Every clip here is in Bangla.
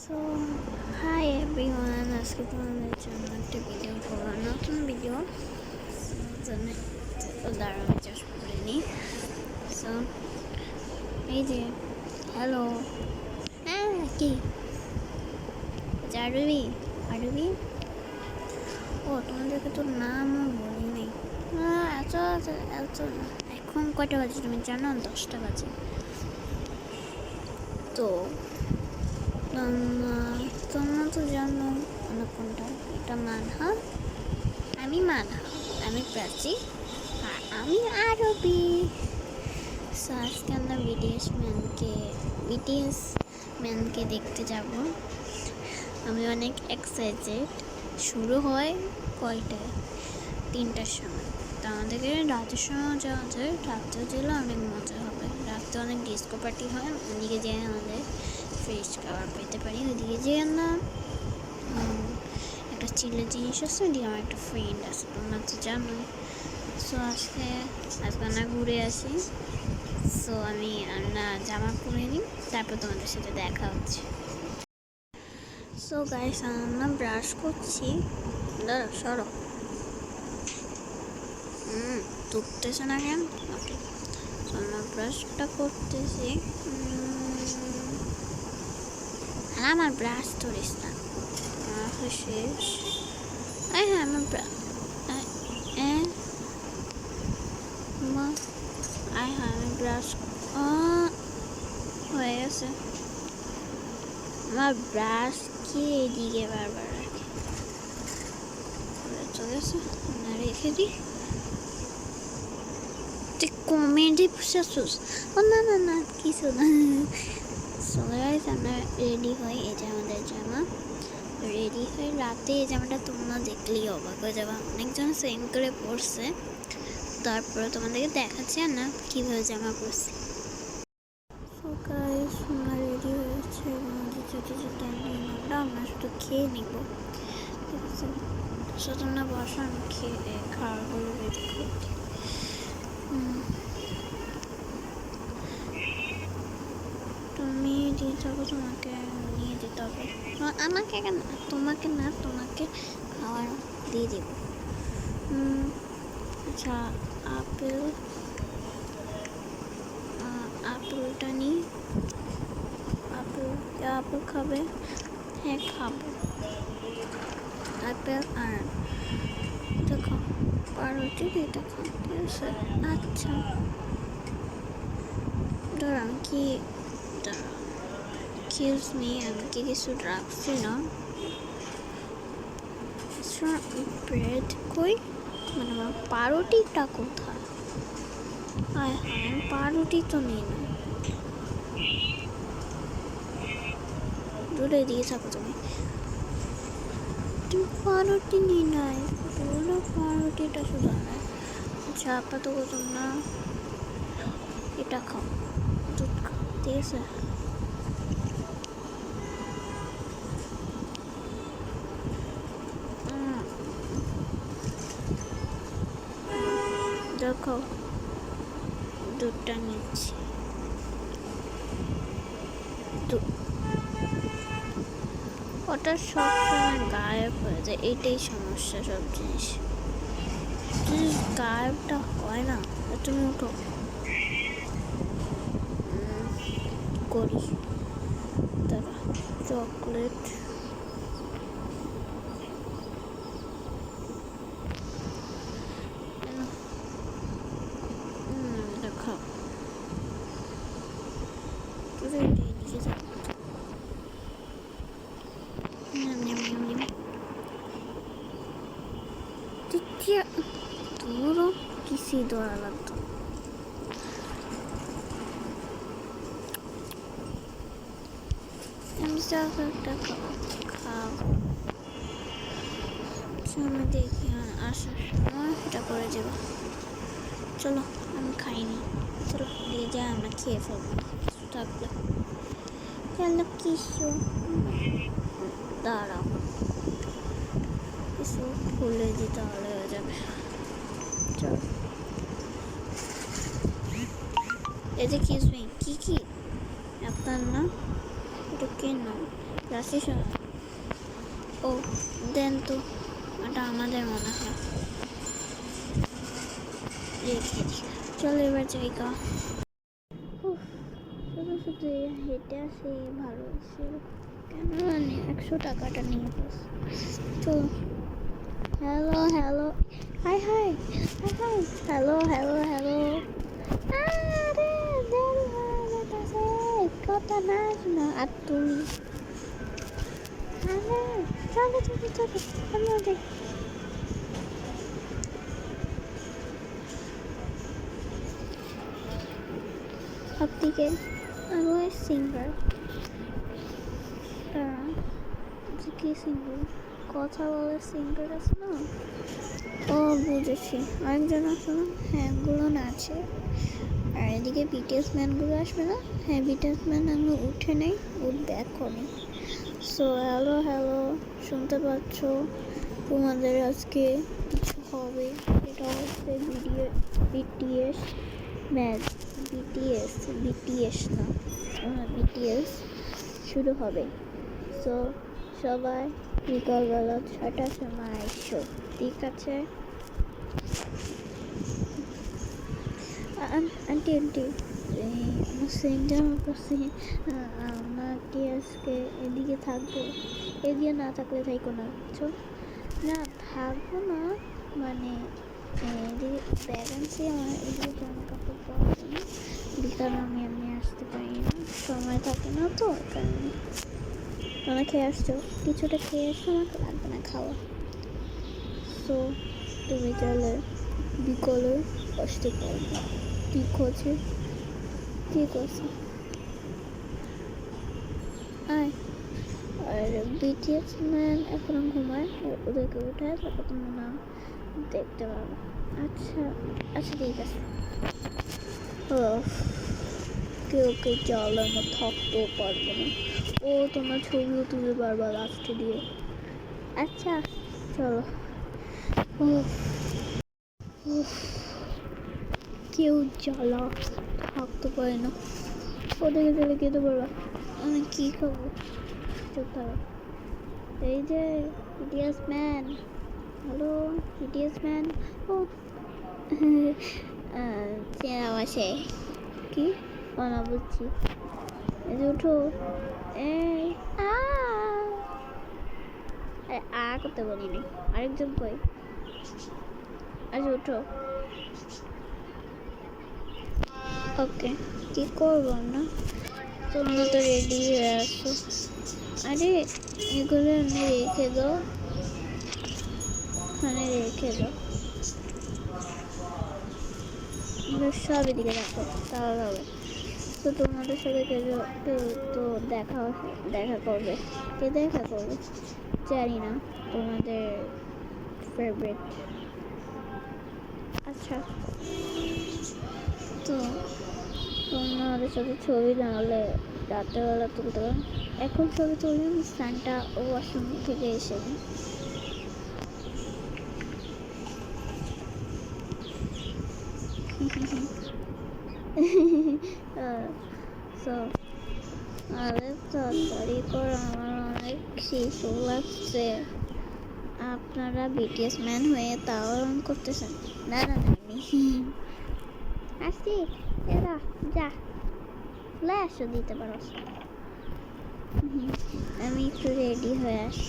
সো হাই এভরিওয়ান, আজকে তোমাদের জন্য একটা ভিডিও করবো, নতুন ভিডিও। জন্য দাঁড়া আমি চাষ করে নিই। সো এই যে হ্যালো, হ্যাঁ কি আরবি আরবি ও তোমাদেরকে তো নামও বলি নেই। এত এত এখন কয়টা বাজে তুমি জানো? 10টা বাজে। তো তোমরা তো জানো কোনটা, এটা মানহা, আমি মানহা, আমি প্রাচী, আর আমি আরবি। সো আজকে আমরা বিটিএস ম্যানকে দেখতে যাব। আমি অনেক এক্সাইটেড। শুরু হয় কয়টায়? 3টার সময়। তো আমাদেরকে রাতের সময় যাওয়া যায়, রাত্রে গেলে অনেক মজা হবে। রাত্রে অনেক ডিস্কো পার্টি হয়, ওদিকে যেয়ে আমাদের ফ্রেশ খাবার পেতে পারি। ওইদিকে যেয়ে না একটা চিলের জিনিস আছে, ওইদিকে আমার একটা ফ্রেন্ড আছে, তোমরা তো জানোই। সো আজকে আমরা ঘুরে আসি। সো আমরা জামা পরে নিই, তারপর তোমাদের সাথে দেখা হচ্ছে। সো গাইস, আমরা ব্রাশ করছি। দাঁড়া সরো, টুকতেছে না কেন? ওকে, আমরা ব্রাশটা করতেছি। আমার ব্রাশ ধরিস না, শেষ। হ্যাঁ আমার আমি ব্রাশ হয়ে গেছে। আমার ব্রাশ কি এদিকে বারবার রাখে, চলে গেছে না, রেখে দিই। তুই কমেডি পুষাছিস? ও না না না, কিছু না। আমরা রেডি হই, এই যে আমাদের জামা। রেডি হয়ে রাতে এই জামাটা তোমরা দেখলেই অবাক হয়ে যাবা, অনেকজন সেম করে পরছে। তারপরে তোমাদেরকে দেখাচ্ছি না কীভাবে জামা পরছি। আমরা রেডি হয়েছে, আমাদের যেতে যেতে আমরা শুধু খেয়ে নিব, ঠিক আছে? সো তোমরা বসো, আমি খেয়ে খাওয়াগুলো রেডি করছি। তুমি দিয়ে যাবো, তোমাকে নিয়ে যেতে হবে। আমাকে কেন? তোমাকে না, তোমাকে খাওয়ার দিয়ে দেবো। আচ্ছা, আপেলটা নিই। আপেল খাবে? হ্যাঁ খাবো আপেল। আর দেখো পাউরুটি এটা খাও, ঠিক আছে? আচ্ছা ধর, আমি কি এক্সকিউজ মি, আমি কি কিছু রাখছি না? ব্রেড কই, মানে আমার পাউরুটিটা কোথায়? হ্যাঁ আমি পাউরুটি তো নিই না, দূরে দিয়ে থাকো তুমি। পাউরুটি নিই নাই, পুরো পাউরুটিটা শুধু নাই। আচ্ছা আপাতত তোমরা এটা খাও, দুধ খাও, ঠিক আছে? দেখো দুধটা নিচ্ছি। ওটা সবসময় গায়েব হয়ে যায়, এটাই সমস্যা। সব জিনিস গায়েবটা হয় না। তুমি উঠো, করি দাঁড়া। চকলেট দেখাও, এদিকে যাও। তোরও কিছুই দৌড়া লাগতো। আমি চকলেটটা খাও। আমি দেখি আসার সময় এটা করে যাবো। চলো, আমি খাইনি, চলো দিয়ে যা, আমরা খেয়ে ফেলবো কিছু থাকলে। চলো কিছু দাঁড়াও, কিছু খুলে দিই, তাহলে হয়ে যাবে। চলো, এই যে কি কি আপনার না, এটা কেন রাশি ও দেন তো, এটা আমাদের মনে হয় রেখে দিই। চলো এবার জায়গা শুধু শুধু হেঁটে আসে ভালো ছিল কেন, মানে 100 টাকাটা নিয়ে বস। চলো hello hello hi high high hi hello hello hello. আরে দেরি হয়ে যেতেছে, কথা না শোনা আর তুই চলো চলো চলো আমাদের আপদিকে আরো সিঙ্গার কি সিঙ্গার কথা বলে সিঙ্গার আছে না, ও বুঝেছি আরেকজন আছে না, হ্যাঁ গুলো না আছে। আর এদিকে বিটিএস ম্যানগুলো আসবে না, হ্যাঁ বিটিএস ম্যান আমি উঠে নেই, উঠবে এখনই। সো হ্যালো হ্যালো, শুনতে পাচ্ছ? তোমাদের আজকে কিছু হবে, এটা হচ্ছে বিটিএস ম্যাচ, বিটিএস না বিটিএস শুরু হবে। সো সবাই বিকালবেলা 6টার সময় এসো, ঠিক আছে? আন্টি আন্টি আমার ফ্রেন্ডটা আমার কাছে, আমরা কি আজকে এদিকে থাকবো? এদিকে না থাকলে থাকো না, বুঝছো? না থাকবো না, মানে এদিকে ভ্যাকেন্সি আমার এদিকে জামা কাপড় পাওয়া যায় না, বিকালে আমি আসতে পারি না, সময় থাকে না তো কারণে। তোমরা খেয়ে আসছো, কিছুটা খেয়ে আসছো, আমাকে লাগবে না খাওয়া। সো তুমি চাইলে বিকালে আসতে পারবে, ঠিক আছে? ঠিক আছে আয়। আর বিটিএস ম্যান এখনো ঘুমায়, ওদেরকে উঠায় তারপর তোমার নাম দেখতে পাবো। আচ্ছা আচ্ছা ঠিক আছে। কেউ জলের মতো থাকতেও পারবো না, ও তোমার ছবিও তুলে পারবা লাস্টে দিয়ে। আচ্ছা চলো। কেউ জ্বালা থাকতে পারে না, ওদেরকে চলে খেতে পারবা। আমি কি খাবো? চুপ থাকো। এই যে BTS man, hello BTS man. ও চেনা বসে কি না বুঝছি। এই যে উঠো, এই করতে বলিনি, আরেকজন কই? আচ্ছা উঠো। ওকে কি করবো না, তোমরা তো রেডি হয়ে আসো। আরে এগুলো আমি রেখে দাও, ওখানে রেখে দাও, সব এদিকে রাখো তাহলে হবে। তো তোমাদের সাথে কেউ তো দেখা করবে, কে দেখা করবে জানি না, তোমাদের ফেভারিট। আচ্ছা তো তোমাদের সাথে ছবি না হলে রাত্রেবেলা তুলতে পারো, এখন ছবি তুলি আমি স্নানটা ওয়াশরুম থেকে এসে। আরে তাড়াতাড়ি কর, আমার অনেক শিশু লাগছে। আপনারা বিটিএস ম্যান হয়ে তাও এরকম করতেছেন? না না না আমি আসছি, এরা যা ফ্ল্যাশও দিতে পারো। আমি একটু রেডি হয়ে আসি।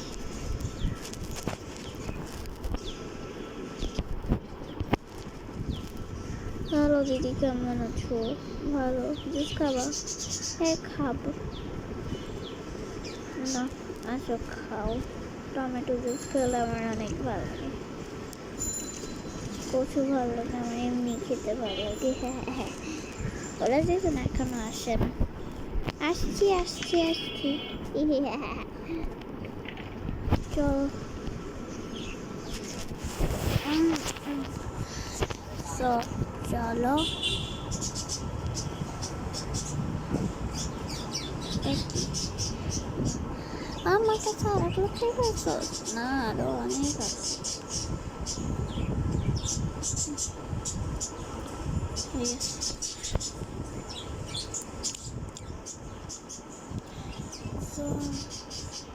হ্যালো দিদি, কেমন আছো? ভালো, জুস খাবা? হ্যাঁ খাবো না, আসো খাও। টমেটো জুস খেলে আমার অনেক ভালো লাগে, প্রচুর ভালো লাগে আমার, এমনি খেতে ভালো লাগে। হ্যাঁ হ্যাঁ ওরা যেহেতু না এখনো আসে না, আসছি আসছি আসছি। চলো চলো আমার কাছে আর এক লক্ষ হয়েছে না, আরো অনেক আছে। ঠিক আছে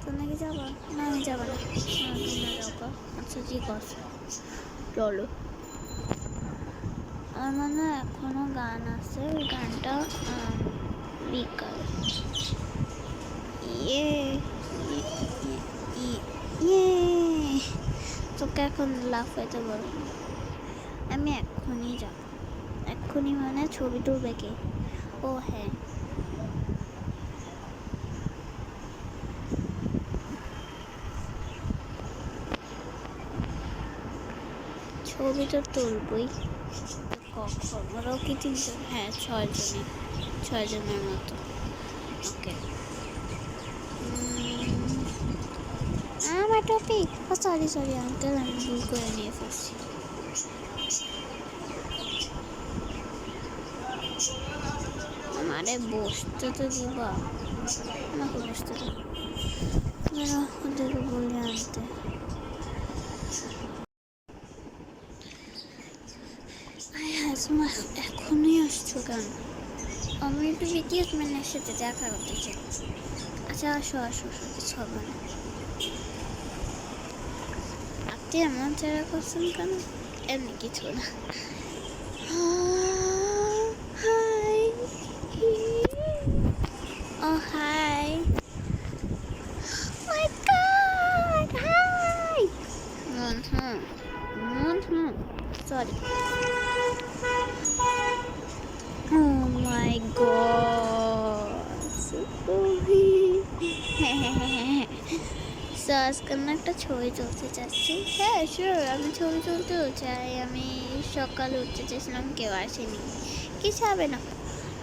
তোমরা কি যাবা? না আমি যাবো না। তোমরা যাবো? আচ্ছা ঠিক আছে, চলো। আমার মনে হয় এখনো গান আছে, ওই গানটা বিকাল। ইয়ে ইয়ে তোকে এখন লাফাইতে বলো না, আমি এক্ষুনি যাব। এক্ষুনি মানে ছবি তুলবে কে? ও হ্যাঁ, ছবি তো তুলবই। কখন ওরাও কি 3 জন? হ্যাঁ 6 জনই, 6 জনের মতো। ওকে, আমার টপি, ও সরি সরি আঙ্কেল, আমি ভুল করে নিয়ে ফেলছি। আমারে বসতে তো দিবা, আমাকে বসতে তো ওদেরকে বলে আনতে। এখনই আসছো কেন? আমি একটু বিটিএস ম্যানের সাথে দেখা করতে চাই। আচ্ছা আসো আসো আসো, কিছু হবে না। আপনি এমন চেহারা করছেন কেন? এমনি কিছু না। Hi, oh hi, my god, hi. Sorry. Oh my god. So আজকে আমি একটা ছবি তুলতে চাচ্ছি। হ্যাঁ শিওর, আমি ছবি তুলতেও চাই। আমি সকালে উঠতে চেয়েছিলাম, কেউ আসেনি। কিছু হবে না,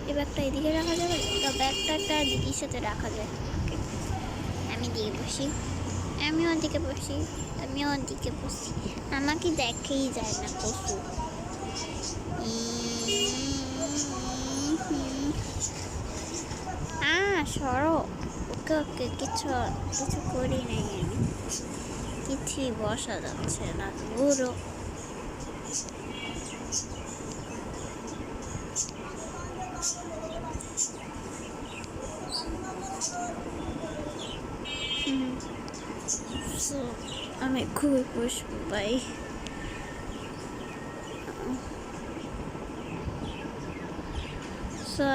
এই ব্যাগটা এদিকে রাখা যাবে, ব্যাগটা একটা দিদির সাথে রাখা যায়। আমি দিকে বসি, আমি ওদিকে বসি, আমি ওদিকে বসি। আমাকে দেখেই যায় না পশু। সরো, ওকে ওকে, কিছু করি নাই আমি, কিছুই বসা যাচ্ছে না পুরো। আমি খুবই খুশি পাই। তো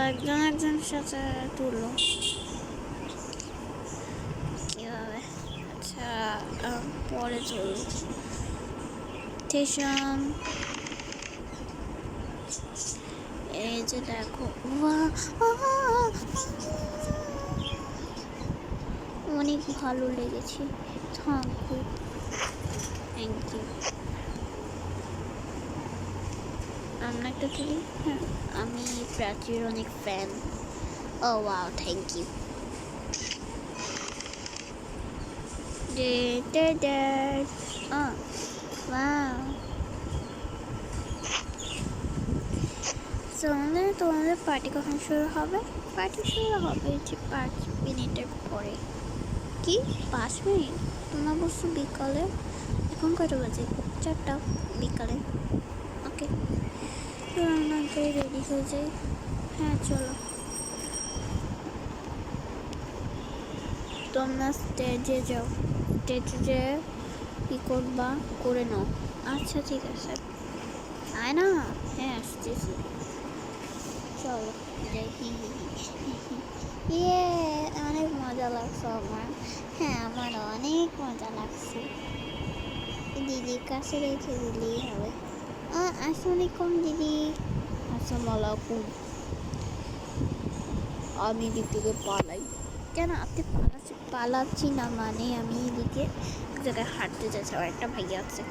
একজন সাথে তুলো কিভাবে? আচ্ছা পরে তুলো। টেশন, এই যে দেখো, অনেক ভালো লেগেছে, থ্যাংক ইউ। আমরা একটা তুলি। হ্যাঁ, আমি প্রাচীর অনেক fan. Oh wow, thank you. তোমাদের পার্টি কখন শুরু হবে? পার্টি শুরু হবে যে 5 মিনিটের পরে। কি 5 মিনিট? তোমরা বলছো বিকালে, এখন কটা বাজে? 4টা বিকালে। ওকে, রান্না করে রেডি হয়ে যাই। হ্যাঁ চলো। তোমরা স্টেজে যাও, স্টেজে যে কী করবা করে নাও। আচ্ছা ঠিক আছে, আয় না। হ্যাঁ আসতেছি, চলো যাই। ইয়ে, অনেক মজা লাগছে আমার। হ্যাঁ আমার অনেক মজা লাগছে। দিদির কাছে রেখে দিলেই হবে। আসসালামু আলাইকুম দিদি। আসসালামু আলাইকুম। আমি দিক থেকে পালাই কেন? আপনি পালাচ্ছি না মানে আমি এদিকে এক জায়গায় হাঁটতে যাচ্ছি, আমার একটা ভাইয়া আছে।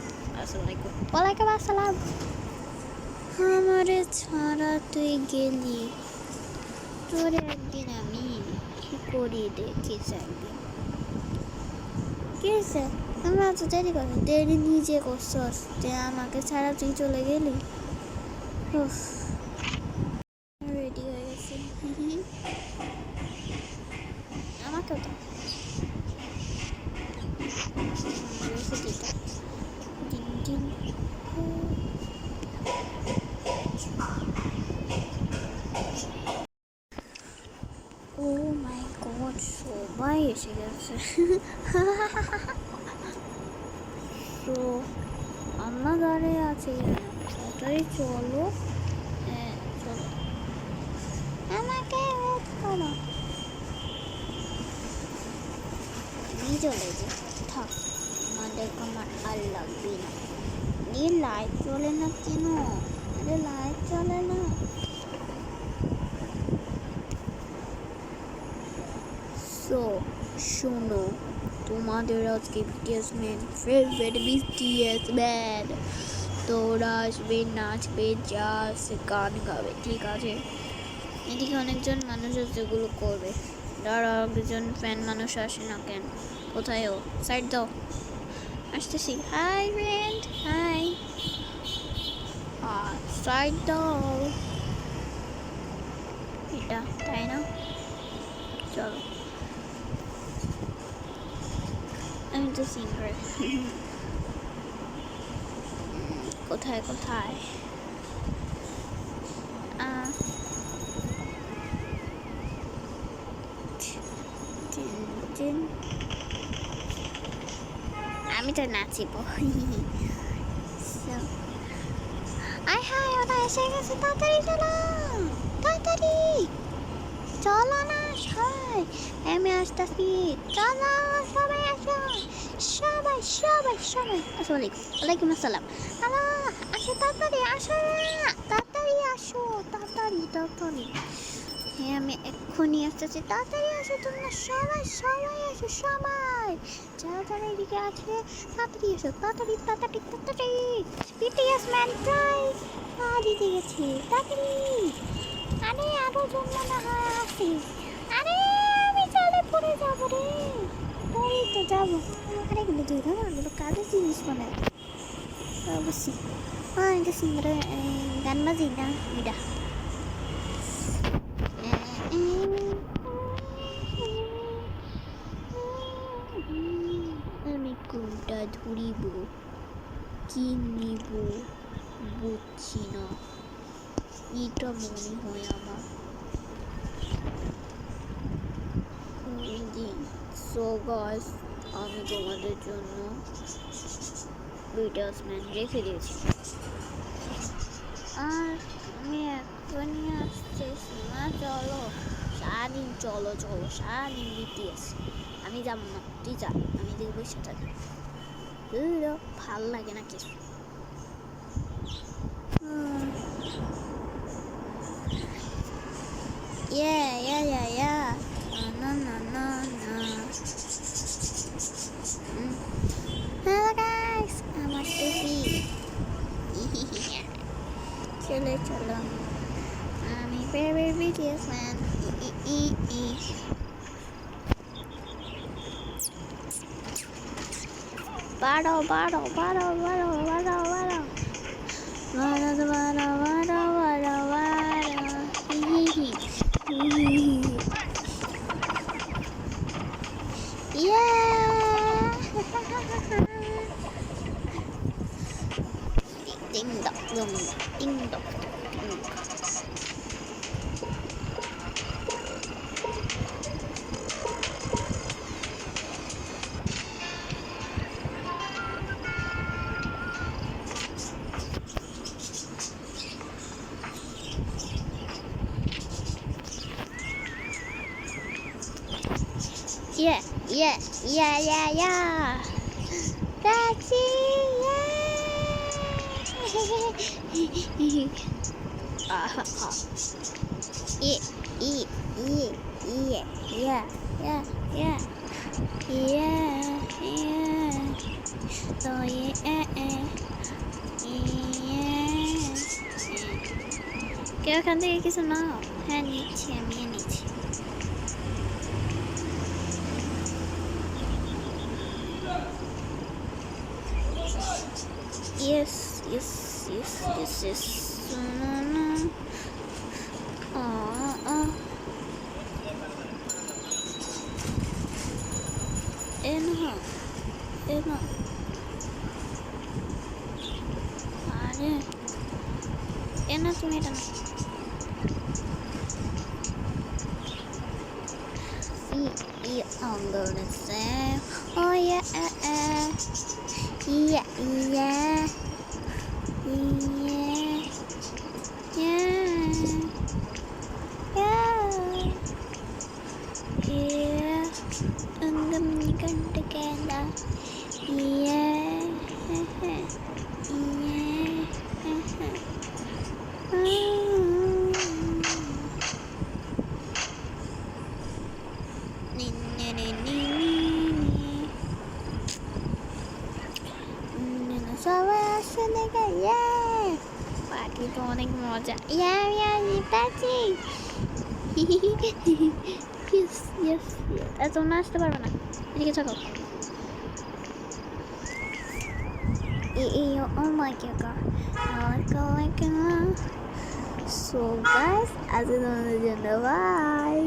আসসালামু আলাইকুম। ওয়ালাইকুম আসসালাম। আমারে ছাড়া তুই গেলি, তোরে একদিন আমি কি করি দেখিস একদিন। কি হয়েছে? আমরা তো দেরি নিজে করছস, যে আমাকে ছাড়া তুই চলে গেলি। রেডি হয়ে গেছি, আমাকেও তো ও মাই গড, সবাই এসে গেছে। তো আমরা দাঁড়িয়ে আছি, তাড়াতাড়ি চলো। হ্যাঁ চলো, আমাকে ওয়েট করো। তুমি চলে যে থাক, আমাদের আমার আর লাগবে না। লাইট চলে না কেন? আরে লাইট চলে না। সো শোনো, তোমাদের আজকে BTS man favourite BTS man, তো ওরা আসবে, নাচবে, জাস্ট গান গাবে, ঠিক আছে? এদিকে অনেকজন মানুষ আছে যেগুলো করবে, যারা একজন ফ্যান মানুষ আসে না কেন? কোথায় ও? সাইড দাও, আসতেছি। Hi friend, high. সাইড দাও, এটা তাই না? চলো, আমি তো সিঙ্গার। কোথায় কোথায়? আমি তো নাচিব। আয় হায়, ওরা এসে গেছে, তাড়াতাড়ি চলো, তাড়াতাড়ি চলো না সবাই, আমি আসতেছি, চলো সবাই আসো, সবাই সবাই সবাই। আসসালামু আলাইকুম। ওয়ালাইকুম আসসালাম। হ্যালো, আসো তাড়াতাড়ি, আসো না, তাড়াতাড়ি আসো, তাড়াতাড়ি তাড়াতাড়ি। হ্যাঁ আমি এক্ষুনি আসতেছি, তাড়াতাড়ি আসো তোমরা সবাই, সবাই আসো সবাই, যারা যারা এদিকে আছে তাড়াতাড়ি আসো, তাড়াতাড়ি তাড়াতাড়ি তাড়াতাড়ি। বিটিএস ম্যান প্রায় দিতে গেছি, তাড়াতাড়ি। আরে আরো জন মনে হয় আসি। আরে আমি চলে পড়ে যাবো রে, ওই তো যাবো। আরে এগুলো দুই ধরনের, এগুলো কাজের জিনিস মনে হয় অবশ্যই। হ্যাঁ এটা সিঙ্গার গান বাজি না বিডা। আমি কোনটা ধরিব, কি নিব বুঝছি না, এটা মনে হয় আমার। সো গাইস, আমি তোমাদের জন্য বিটিএস ম্যান রেখে দিয়েছি, আর আমি এখনই আসতেছি না। চলো সারাদিন, চলো চলো সারাদিন বিটিএস। আমি যাবো না, তুই যা, আমি দেখবো সেটা ভাল লাগে না কিছু। না না না না। হ্যালো গাইস, আমার টুপি। চলো চলো, আমি ফেভারিট বিটিএস ম্যান। বাড়ো বাড়ো বাড়ো বাড়ো বাড়ো বাড়ো বাড়ো বাড়ো বাড়ো বাড়ো বাড়ো। Ding dong dong, ding dong dong. Yeah. Taxi, কেউ এখান থেকে কিছু নাও। হ্যাঁ নিচ্ছি, আমি নিচ্ছি। Yes. No. আরে এনা তুমি এটা I'm gonna say, oh yeah, yeah, yeah, yeah, yeah, yeah, and then we come together, yeah, সবাই আসছে দেখে পার্টি তো অনেক মজা জিতাচ্ছি তোমরা আসতে পারবে না এদিকে থাকো oh my god so guys আজকে তোমাদের জন্য বাই